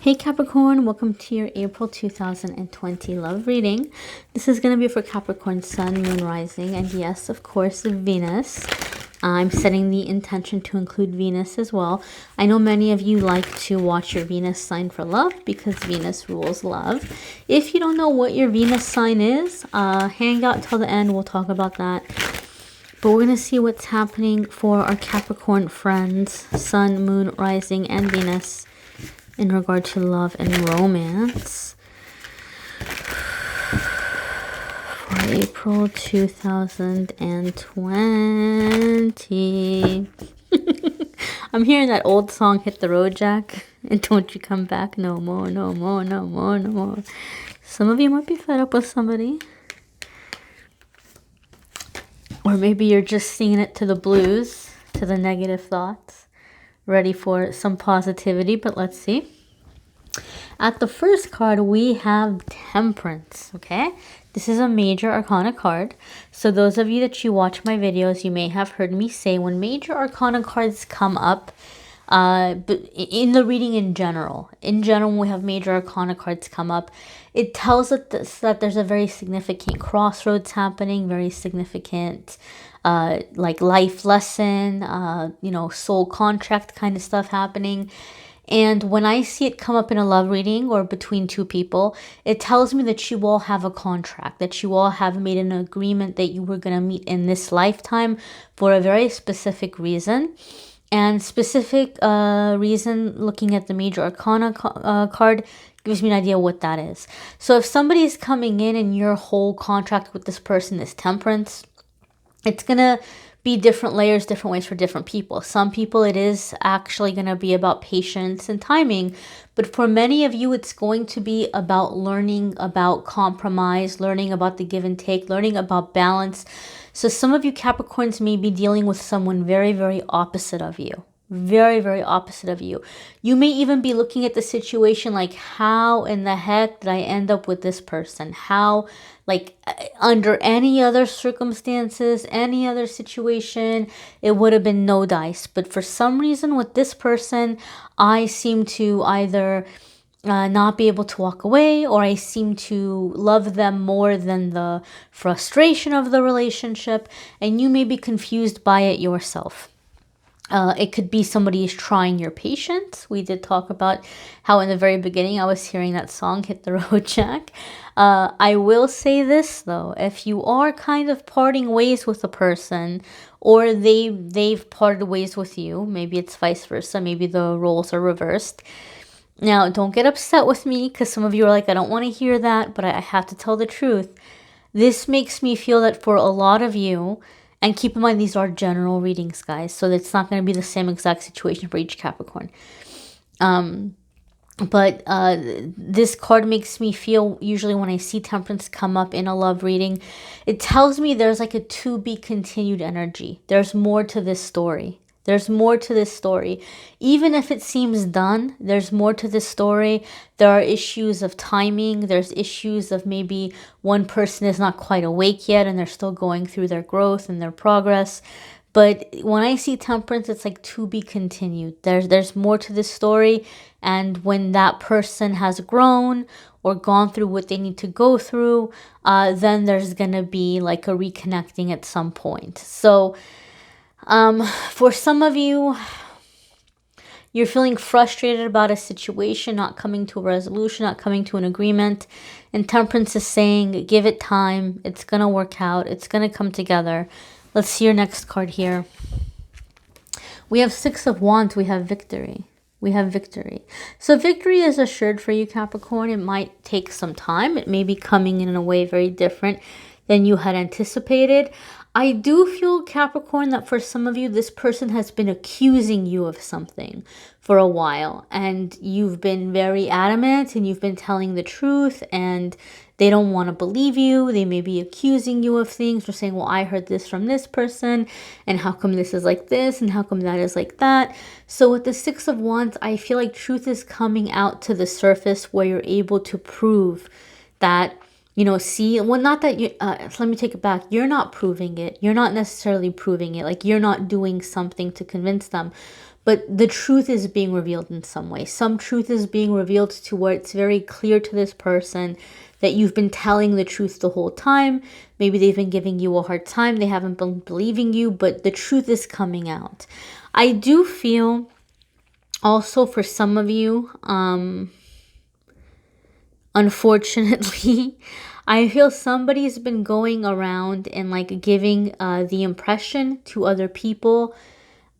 Hey Capricorn, welcome to your April 2020 love reading. This is going to be for Capricorn Sun, Moon, Rising, and yes, of course, Venus. I'm setting the intention to include Venus as well. I know many of you like to watch your Venus sign for love because Venus rules love. If you don't know what your Venus sign is, hang out till the end. We'll talk about that. But we're going to see what's happening for our Capricorn friends, Sun, Moon, Rising, and Venus in regard to love and romance for April 2020. I'm hearing that old song, Hit the Road, Jack, and Don't You Come Back No More, No More, No More, No More. Some of you might be fed up with somebody. Or maybe you're just singing it to the blues, to the negative thoughts, ready for some positivity, but let's see. At the first card, we have Temperance, okay? This is a major arcana card. So those of you that you watch my videos, you may have heard me say when major arcana cards come up, but in the reading in general, when we have major arcana cards come up, it tells us that there's a very significant crossroads happening, very significant like life lesson, soul contract kind of stuff happening. And when I see it come up in a love reading or between two people, it tells me that you all have a contract, that you all have made an agreement that you were going to meet in this lifetime for a very specific reason. And specific reason, looking at the major arcana card, gives me an idea what that is. So if somebody is coming in and your whole contract with this person is temperance, it's going to be different layers, different ways for different people. Some people, it is actually going to be about patience and timing. But for many of you, it's going to be about learning about compromise, learning about the give and take, learning about balance. So some of you Capricorns may be dealing with someone very, very opposite of you. Very, very opposite of you. You may even be looking at the situation like, how in the heck did I end up with this person? How, like, under any other circumstances, any other situation, it would have been no dice. But for some reason with this person, I seem to either not be able to walk away, or I seem to love them more than the frustration of the relationship. And you may be confused by it yourself. It could be somebody is trying your patience. We did talk about how in the very beginning I was hearing that song, Hit the Road, Jack. I will say this, though. If you are kind of parting ways with a person, or they've parted ways with you, maybe it's vice versa, maybe the roles are reversed. Now, don't get upset with me, because some of you are like, I don't want to hear that, but I have to tell the truth. This makes me feel that for a lot of you, and keep in mind, these are general readings, guys. So it's not going to be the same exact situation for each Capricorn. But this card makes me feel, usually when I see Temperance come up in a love reading, it tells me there's like a to be continued energy. There's more to this story. There's more to this story. Even if it seems done, there's more to this story. There are issues of timing. There's issues of maybe one person is not quite awake yet and they're still going through their growth and their progress. But when I see Temperance, it's like to be continued. There's more to this story. And when that person has grown or gone through what they need to go through, then there's going to be like a reconnecting at some point. So for some of you, you're feeling frustrated about a situation, not coming to a resolution, not coming to an agreement. And Temperance is saying, give it time. It's going to work out. It's going to come together. Let's see your next card here. We have Six of Wands. We have victory. We have victory. So victory is assured for you, Capricorn. It might take some time. It may be coming in a way very different than you had anticipated. I do feel, Capricorn, that for some of you, this person has been accusing you of something for a while. And you've been very adamant and you've been telling the truth. And they don't want to believe you. They may be accusing you of things or saying, well, I heard this from this person. And how come this is like this? And how come that is like that? So with the Six of Wands, I feel like truth is coming out to the surface where you're able to prove that you know, see, well, not that you, let me take it back. You're not proving it. You're not necessarily proving it. Like, you're not doing something to convince them, but the truth is being revealed in some way. Some truth is being revealed to where it's very clear to this person that you've been telling the truth the whole time. Maybe they've been giving you a hard time. They haven't been believing you, but the truth is coming out. I do feel also for some of you, unfortunately, I feel somebody's been going around and like giving the impression to other people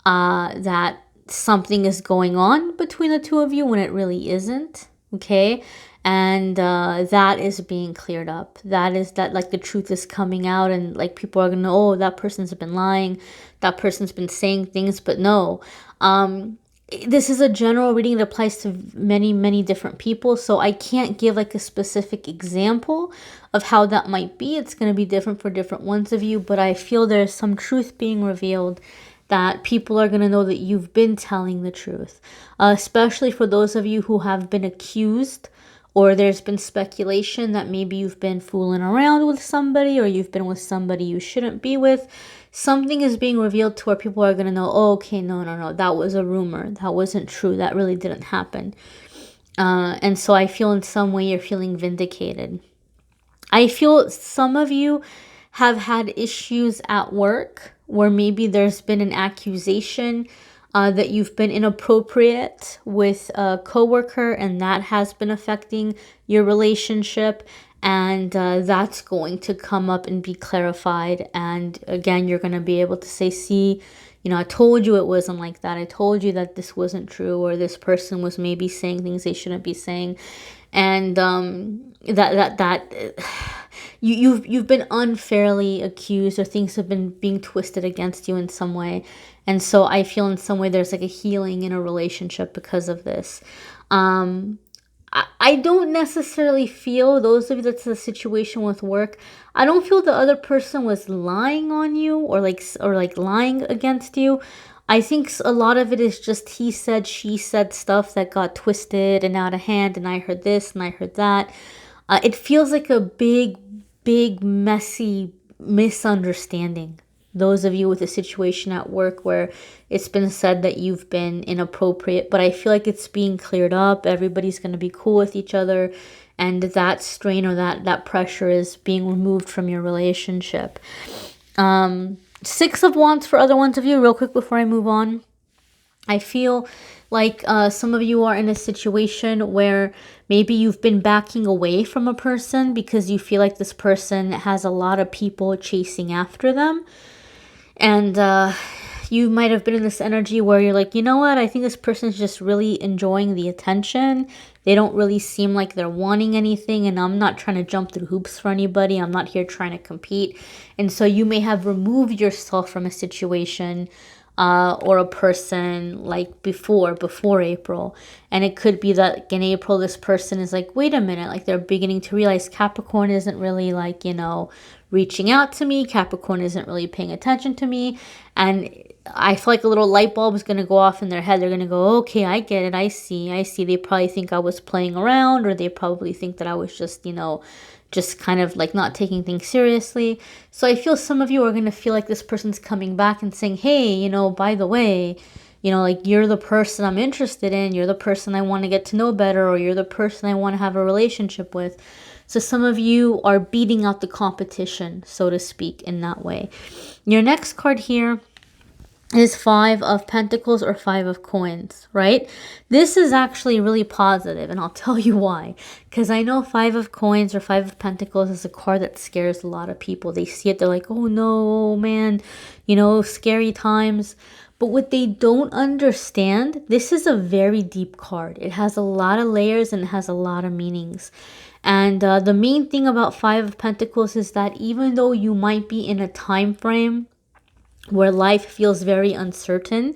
that something is going on between the two of you when it really isn't. Okay. And that is being cleared up. That is that, like, the truth is coming out, and like people are gonna know, oh, that person's been lying, that person's been saying things. But no, this is a general reading that applies to many different people, so I can't give like a specific example of how that might be. It's going to be different for different ones of you, but I feel there's some truth being revealed that people are going to know that you've been telling the truth, especially for those of you who have been accused, or there's been speculation that maybe you've been fooling around with somebody, or you've been with somebody you shouldn't be with. Something is being revealed to where people are going to know, oh, okay, no, that was a rumor. That wasn't true. That really didn't happen. And so I feel in some way you're feeling vindicated. I feel some of you have had issues at work where maybe there's been an accusation that you've been inappropriate with a coworker, and that has been affecting your relationship. And that's going to come up and be clarified. And again, you're going to be able to say, see, you know, I told you it wasn't like that. I told you that this wasn't true, or this person was maybe saying things they shouldn't be saying. And you've been unfairly accused, or things have been being twisted against you in some way. And so I feel in some way there's like a healing in a relationship because of this. I don't necessarily feel, those of you that's the situation with work, I don't feel the other person was lying on you or like lying against you. I think a lot of it is just he said, she said stuff that got twisted and out of hand, and I heard this and I heard that. It feels like a big, messy misunderstanding. Those of you with a situation at work where it's been said that you've been inappropriate, but I feel like it's being cleared up. Everybody's going to be cool with each other, and that strain or that pressure is being removed from your relationship. 6 of Wands for other ones of you, real quick before I move on. I feel like some of you are in a situation where maybe you've been backing away from a person because you feel like this person has a lot of people chasing after them. And you might have been in this energy where you're like, you know what? I think this person's just really enjoying the attention. They don't really seem like they're wanting anything, and I'm not trying to jump through hoops for anybody. I'm not here trying to compete. And so you may have removed yourself from a situation or a person like before April. And it could be that in April, this person is like, wait a minute, like they're beginning to realize Capricorn isn't really like, you know, reaching out to me. Capricorn isn't really paying attention to me. And I feel like a little light bulb is going to go off in their head. They're going to go, okay, I get it. I see. They probably think I was playing around, or they probably think that I was just, you know, just kind of like not taking things seriously. So I feel some of you are going to feel like this person's coming back and saying, hey, you know, by the way, you know, like you're the person I'm interested in. You're the person I want to get to know better, or you're the person I want to have a relationship with. So some of you are beating out the competition, so to speak, in that way. Your next card here is 5 of Pentacles or 5 of Coins, right? This is actually really positive, and I'll tell you why. Because I know 5 of Coins or 5 of Pentacles is a card that scares a lot of people. They see it, they're like, oh no, man, you know, scary times. But what they don't understand, this is a very deep card. It has a lot of layers and it has a lot of meanings. And the main thing about 5 of Pentacles is that even though you might be in a time frame where life feels very uncertain,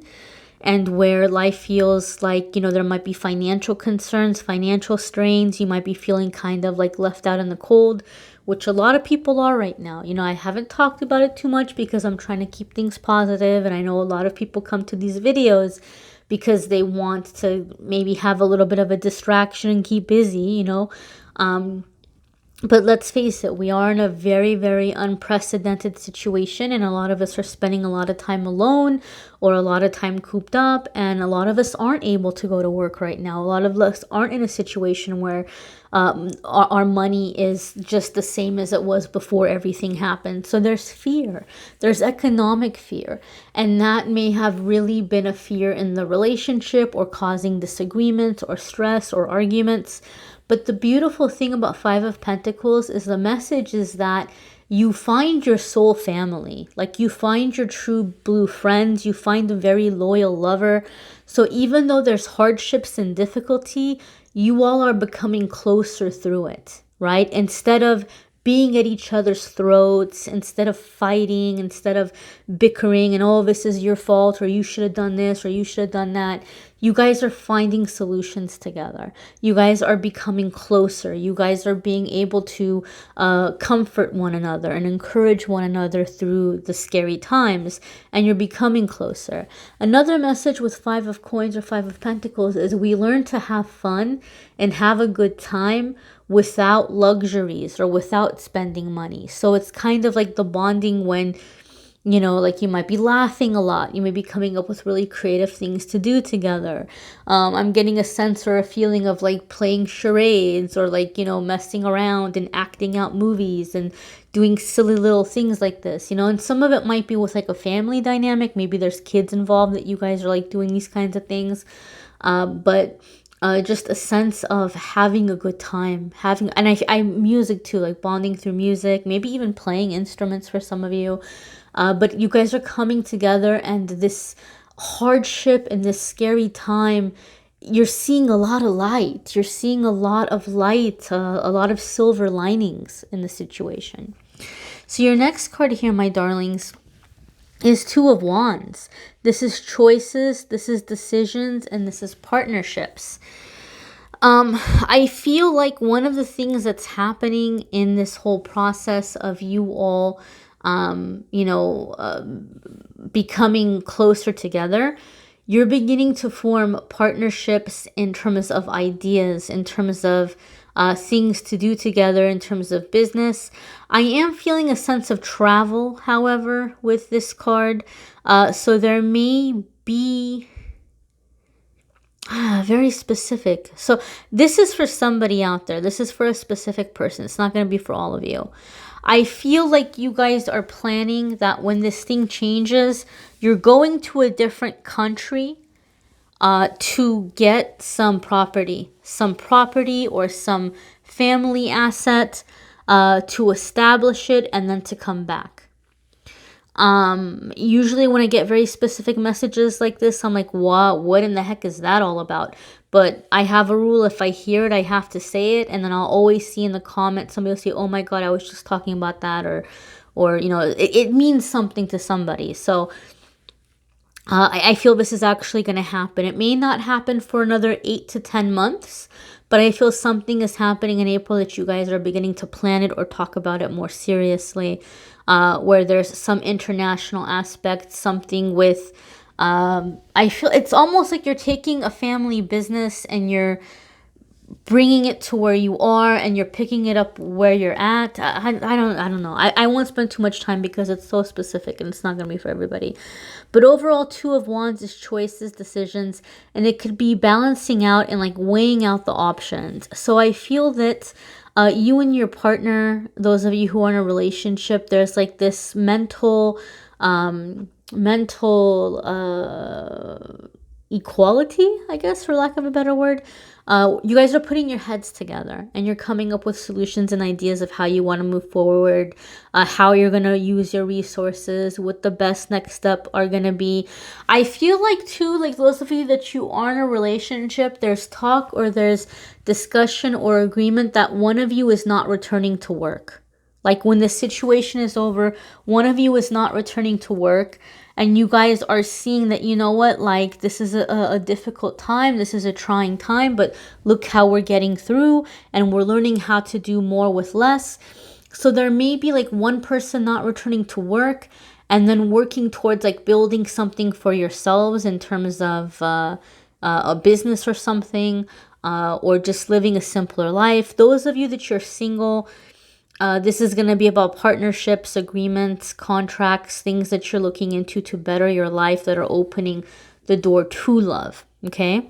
and where life feels like, you know, there might be financial concerns, financial strains, you might be feeling kind of like left out in the cold, which a lot of people are right now. You know, I haven't talked about it too much because I'm trying to keep things positive, and I know a lot of people come to these videos because they want to maybe have a little bit of a distraction and keep busy, you know. But let's face it, we are in a very, very unprecedented situation, and a lot of us are spending a lot of time alone or a lot of time cooped up, and a lot of us aren't able to go to work right now. A lot of us aren't in a situation where our money is just the same as it was before everything happened. So there's fear, there's economic fear, and that may have really been a fear in the relationship or causing disagreements or stress or arguments. But the beautiful thing about Five of Pentacles is the message is that you find your soul family. Like you find your true blue friends. You find a very loyal lover. So even though there's hardships and difficulty, you all are becoming closer through it, right? Instead of being at each other's throats, instead of fighting, instead of bickering and, oh, this is your fault, or you should have done this, or you should have done that. You guys are finding solutions together. You guys are becoming closer. You guys are being able to comfort one another and encourage one another through the scary times, and you're becoming closer. Another message with Five of Coins or Five of Pentacles is we learn to have fun and have a good time without luxuries or without spending money. So it's kind of like the bonding when, you know, like you might be laughing a lot. You may be coming up with really creative things to do together. I'm getting a sense or a feeling of like playing charades or like, you know, messing around and acting out movies and doing silly little things like this, you know. And some of it might be with like a family dynamic. Maybe there's kids involved that you guys are like doing these kinds of things. But just a sense of having a good time, and I music too, like bonding through music, maybe even playing instruments for some of you. But you guys are coming together, and this hardship and this scary time, you're seeing a lot of light. You're seeing a lot of light, a lot of silver linings in the situation. So your next card here, my darlings, is Two of Wands. This is choices, this is decisions, and this is partnerships. I feel like one of the things that's happening in this whole process of you all, becoming closer together, you're beginning to form partnerships in terms of ideas, in terms of things to do together, in terms of business. I am feeling a sense of travel, however, with this card. So there may be very specific. So this is for somebody out there. This is for a specific person. It's not going to be for all of you. I feel like you guys are planning that when this thing changes, you're going to a different country to get some property or some family asset to establish it and then to come back. Usually when I get very specific messages like this, I'm like, what in the heck is that all about? But I have a rule: if I hear it, I have to say it. And then I'll always see in the comments, somebody will say, oh my God, I was just talking about that. Or you know, it means something to somebody. So I feel this is actually going to happen. It may not happen for another 8 to 10 months, but I feel something is happening in April that you guys are beginning to plan it or talk about it more seriously, where there's some international aspect, something with, I feel it's almost like you're taking a family business and you're bringing it to where you are and you're picking it up where you're at. I don't know. I won't spend too much time because it's so specific and it's not going to be for everybody. But overall, Two of Wands is choices, decisions, and it could be balancing out and like weighing out the options. So I feel that you and your partner, those of you who are in a relationship, there's like this mental equality, I guess, for lack of a better word. You guys are putting your heads together and you're coming up with solutions and ideas of how you want to move forward, how you're going to use your resources, what the best next step are going to be. I feel like too, like those of you that you are in a relationship, there's talk or there's discussion or agreement that one of you is not returning to work. Like when the situation is over, one of you is not returning to work, and you guys are seeing that, you know what, like this is a difficult time, this is a trying time, but look how we're getting through and we're learning how to do more with less. So there may be like one person not returning to work and then working towards like building something for yourselves in terms of a business or something. or just living a simpler life. Those of you that you're single, this is going to be about partnerships, agreements, contracts, things that you're looking into to better your life that are opening the door to love, okay?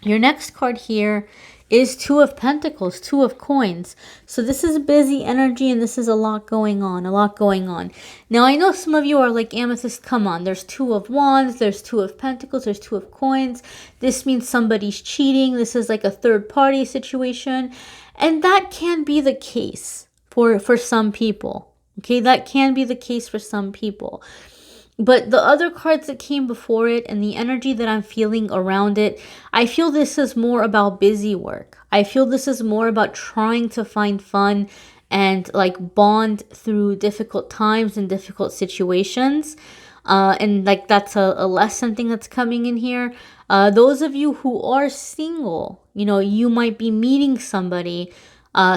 Your next card here is Two of Pentacles, Two of Coins. So this is busy energy and this is a lot going on, Now, I know some of you are like, Amethyst, come on. There's Two of Wands, there's Two of Pentacles, there's Two of Coins. This means somebody's cheating. This is like a third party situation. And that can be the case for some people, okay? That can be the case for some people. But the other cards that came before it and the energy that I'm feeling around it, I feel this is more about busy work. I feel this is more about trying to find fun and like bond through difficult times and difficult situations. And like that's a lesson thing that's coming in here. Those of you who are single, you know, you might be meeting somebody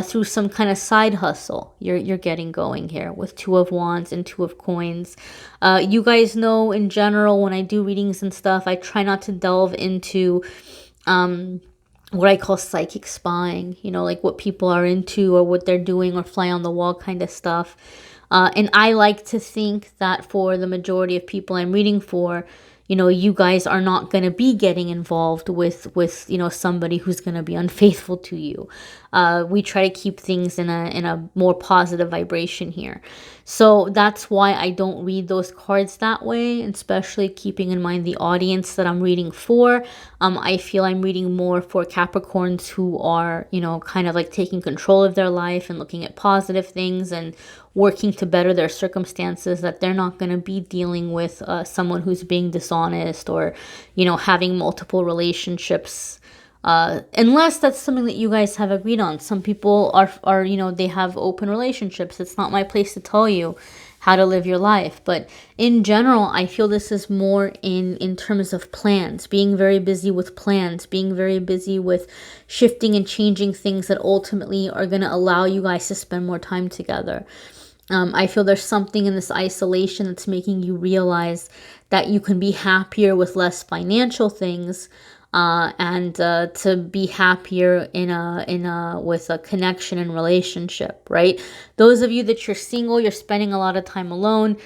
through some kind of side hustle you're getting going here with Two of Wands and Two of Coins. You guys know in general when I do readings and stuff, I try not to delve into what I call psychic spying, you know, like what people are into or what they're doing or fly on the wall kind of stuff. And I like to think that for the majority of people I'm reading for, you know, you guys are not going to be getting involved with, you know, somebody who's going to be unfaithful to you. We try to keep things in a more positive vibration here. So that's why I don't read those cards that way, especially keeping in mind the audience that I'm reading for. I feel I'm reading more for Capricorns who are, you know, kind of like taking control of their life and looking at positive things and working to better their circumstances, that they're not going to be dealing with someone who's being dishonest or, you know, having multiple relationships. Unless that's something that you guys have agreed on. Some people are, you know, they have open relationships. It's not my place to tell you how to live your life. But in general, I feel this is more in terms of plans, being very busy with plans, being very busy with shifting and changing things that ultimately are going to allow you guys to spend more time together. I feel there's something in this isolation that's making you realize that you can be happier with less financial things, and to be happier with a connection and relationship, right? Those of you that you're single, you're spending a lot of time alone.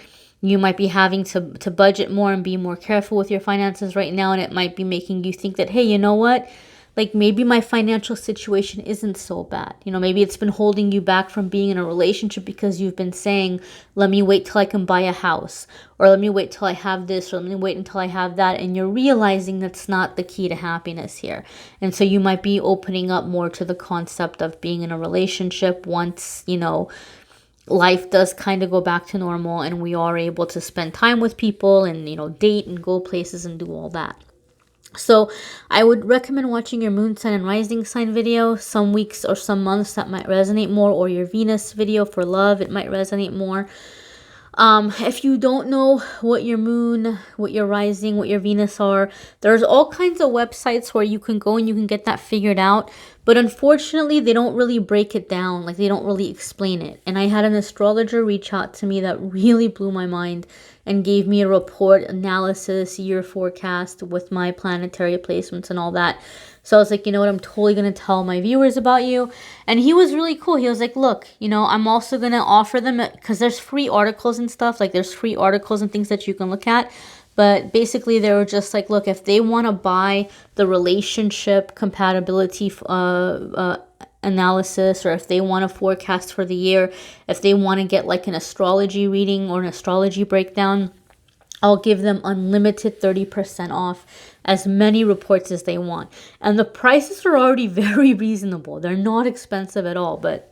You might be having to budget more and be more careful with your finances right now, and it might be making you think that, hey, you know what? Like maybe my financial situation isn't so bad. You know, maybe it's been holding you back from being in a relationship because you've been saying, let me wait till I can buy a house, or let me wait till I have this, or let me wait until I have that. And you're realizing that's not the key to happiness here. And so you might be opening up more to the concept of being in a relationship once, you know, life does kind of go back to normal and we are able to spend time with people and, you know, date and go places and do all that. So I would recommend watching your moon sign and rising sign video. Some weeks or some months that might resonate more, or your Venus video for love, it might resonate more. If you don't know what your moon, what your rising, what your Venus are, there's all kinds of websites where you can go and you can get that figured out. But unfortunately, they don't really break it down. Like they don't really explain it. And I had an astrologer reach out to me that really blew my mind and gave me a report, analysis, year forecast with my planetary placements and all that. So I was like, you know what, I'm totally going to tell my viewers about you. And he was really cool. He was like, look, you know, I'm also going to offer them, because there's free articles and stuff. Like there's free articles and things that you can look at. But basically they were just like, look, if they want to buy the relationship compatibility analysis, or if they want to forecast for the year, if they want to get like an astrology reading or an astrology breakdown, I'll give them unlimited 30% off as many reports as they want. And the prices are already very reasonable. They're not expensive at all. But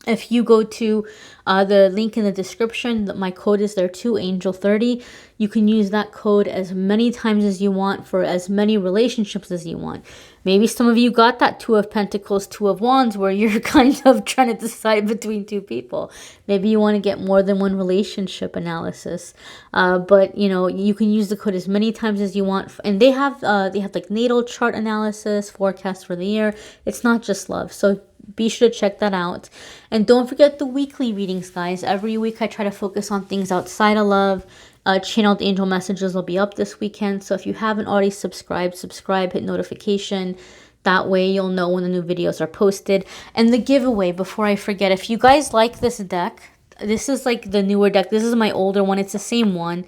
if you go to the link in the description, my code is there too, Angel30. You can use that code as many times as you want for as many relationships as you want. Maybe some of you got that Two of Pentacles, Two of Wands, where you're kind of trying to decide between two people. Maybe you want to get more than one relationship analysis. But, you know, you can use the code as many times as you want. And they have like natal chart analysis, forecast for the year. It's not just love. So be sure to check that out. And don't forget the weekly readings, guys. Every week I try to focus on things outside of love. Channeled angel messages will be up this weekend. So if you haven't already subscribed, subscribe, hit notification, That way you'll know when the new videos are posted. And the giveaway, before I forget, if you guys like this deck, this is like the newer deck. This is my older one. It's the same one.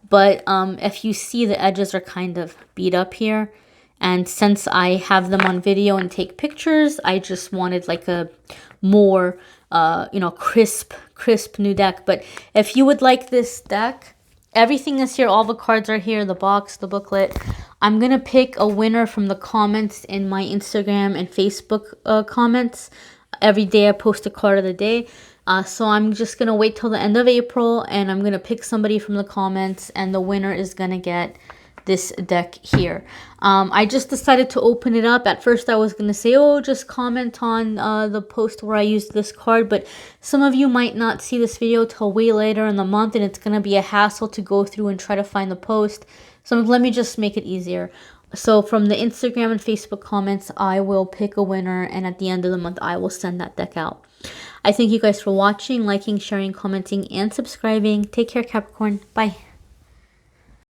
But if you see, the edges are kind of beat up here. And since I have them on video and take pictures, I just wanted like a more, you know, crisp new deck. But if you would like this deck, everything is here. All the cards are here, the box, the booklet. I'm going to pick a winner from the comments in my Instagram and Facebook comments. Every day I post a card of the day. So I'm just going to wait till the end of April, and I'm going to pick somebody from the comments, and the winner is going to get this deck here. I just decided to open it up. At first I was going to say, oh, just comment on the post where I used this card, but some of you might not see this video till way later in the month, and it's going to be a hassle to go through and try to find the post. So let me just make it easier. So from the Instagram and Facebook comments, I will pick a winner, and at the end of the month, I will send that deck out. I thank you guys for watching, liking, sharing, commenting, and subscribing. Take care, Capricorn. Bye.